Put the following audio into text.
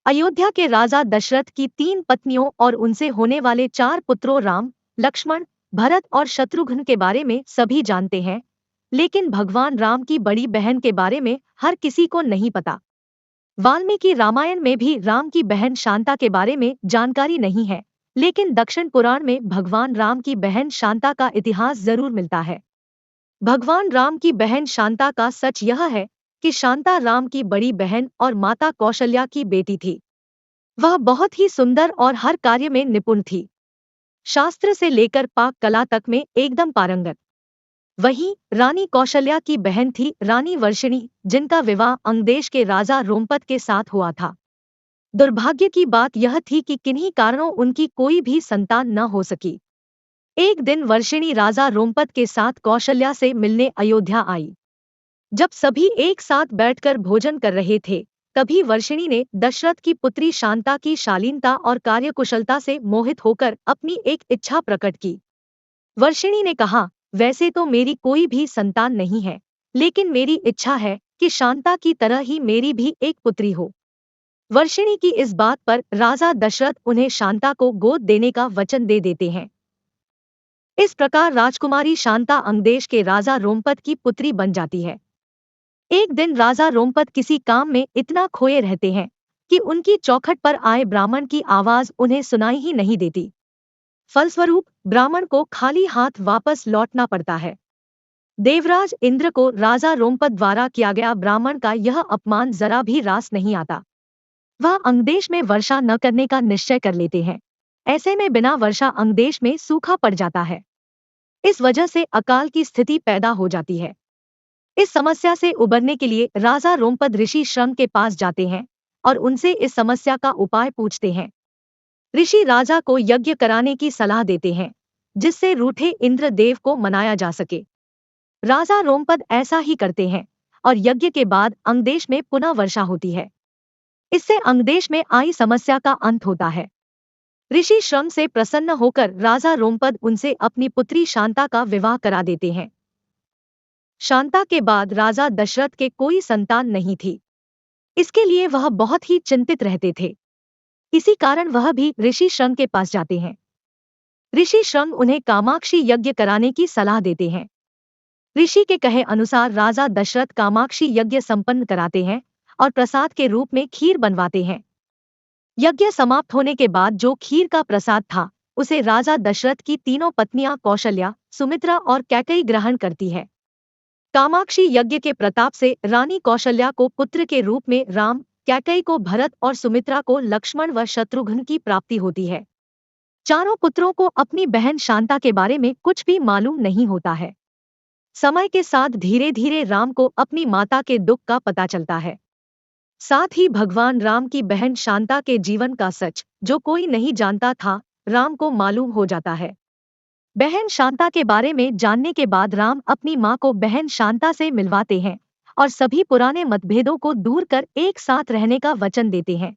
अयोध्या के राजा दशरथ की 3 पत्नियों और उनसे होने वाले 4 पुत्रों राम, लक्ष्मण, भरत और शत्रुघ्न के बारे में सभी जानते हैं, लेकिन भगवान राम की बड़ी बहन के बारे में हर किसी को नहीं पता। वाल्मीकि रामायण में भी राम की बहन शांता के बारे में जानकारी नहीं है, लेकिन दक्षिण पुराण में भगवान राम की बहन शांता का इतिहास जरूर मिलता है। भगवान राम की बहन शांता का सच यह है कि शांता राम की बड़ी बहन और माता कौशल्या की बेटी थी। वह बहुत ही सुंदर और हर कार्य में निपुण थी। शास्त्र से लेकर पाक कला तक में एकदम पारंगत। वहीं रानी कौशल्या की बहन थी रानी वर्षिणी, जिनका विवाह अंगदेश के राजा रोमपत के साथ हुआ था। दुर्भाग्य की बात यह थी कि किन्हीं कारणों उनकी कोई भी संतान न हो सकी। एक दिन वर्षिणी राजा रोमपत के साथ कौशल्या से मिलने अयोध्या आई। जब सभी एक साथ बैठकर भोजन कर रहे थे, तभी वर्षिणी ने दशरथ की पुत्री शांता की शालीनता और कार्यकुशलता से मोहित होकर अपनी एक इच्छा प्रकट की। वर्षिणी ने कहा, वैसे तो मेरी कोई भी संतान नहीं है, लेकिन मेरी इच्छा है कि शांता की तरह ही मेरी भी एक पुत्री हो। वर्षिणी की इस बात पर राजा दशरथ उन्हें शांता को गोद देने का वचन दे देते हैं। इस प्रकार राजकुमारी शांता अंगदेश के राजा रोमपत की पुत्री बन जाती है। एक दिन राजा रोमपत किसी काम में इतना खोए रहते हैं कि उनकी चौखट पर आए ब्राह्मण की आवाज उन्हें सुनाई ही नहीं देती। फलस्वरूप ब्राह्मण को खाली हाथ वापस लौटना पड़ता है। देवराज इंद्र को राजा रोमपत द्वारा किया गया ब्राह्मण का यह अपमान जरा भी रास नहीं आता। वह अंगदेश में वर्षा न करने का निश्चय कर लेते हैं। ऐसे में बिना वर्षा अंगदेश में सूखा पड़ जाता है। इस वजह से अकाल की स्थिति पैदा हो जाती है। इस समस्या से उबरने के लिए राजा रोमपद ऋषि श्रम के पास जाते हैं और उनसे इस समस्या का उपाय पूछते हैं। ऋषि राजा को यज्ञ कराने की सलाह देते हैं, जिससे रूठे इंद्रदेव को मनाया जा सके। राजा रोमपद ऐसा ही करते हैं और यज्ञ के बाद अंगदेश में पुनः वर्षा होती है। इससे अंगदेश में आई समस्या का अंत होता है। ऋषि श्रम से प्रसन्न होकर राजा रोमपद उनसे अपनी पुत्री शांता का विवाह करा देते हैं। शांता के बाद राजा दशरथ के कोई संतान नहीं थी। इसके लिए वह बहुत ही चिंतित रहते थे। इसी कारण वह भी ऋषि श्रम के पास जाते हैं। ऋषि श्रम उन्हें कामाक्षी यज्ञ कराने की सलाह देते हैं। ऋषि के कहे अनुसार राजा दशरथ कामाक्षी यज्ञ संपन्न कराते हैं और प्रसाद के रूप में खीर बनवाते हैं। यज्ञ समाप्त होने के बाद जो खीर का प्रसाद था, उसे राजा दशरथ की तीनों पत्नियां कौशल्या, सुमित्रा और कैकेयी ग्रहण करती है। कामाक्षी यज्ञ के प्रताप से रानी कौशल्या को पुत्र के रूप में राम, कैकेयी को भरत और सुमित्रा को लक्ष्मण व शत्रुघ्न की प्राप्ति होती है। चारों पुत्रों को अपनी बहन शांता के बारे में कुछ भी मालूम नहीं होता है। समय के साथ धीरे धीरे राम को अपनी माता के दुख का पता चलता है। साथ ही भगवान राम की बहन शांता के जीवन का सच, जो कोई नहीं जानता था, राम को मालूम हो जाता है। बहन शांता के बारे में जानने के बाद राम अपनी मां को बहन शांता से मिलवाते हैं और सभी पुराने मतभेदों को दूर कर एक साथ रहने का वचन देते हैं।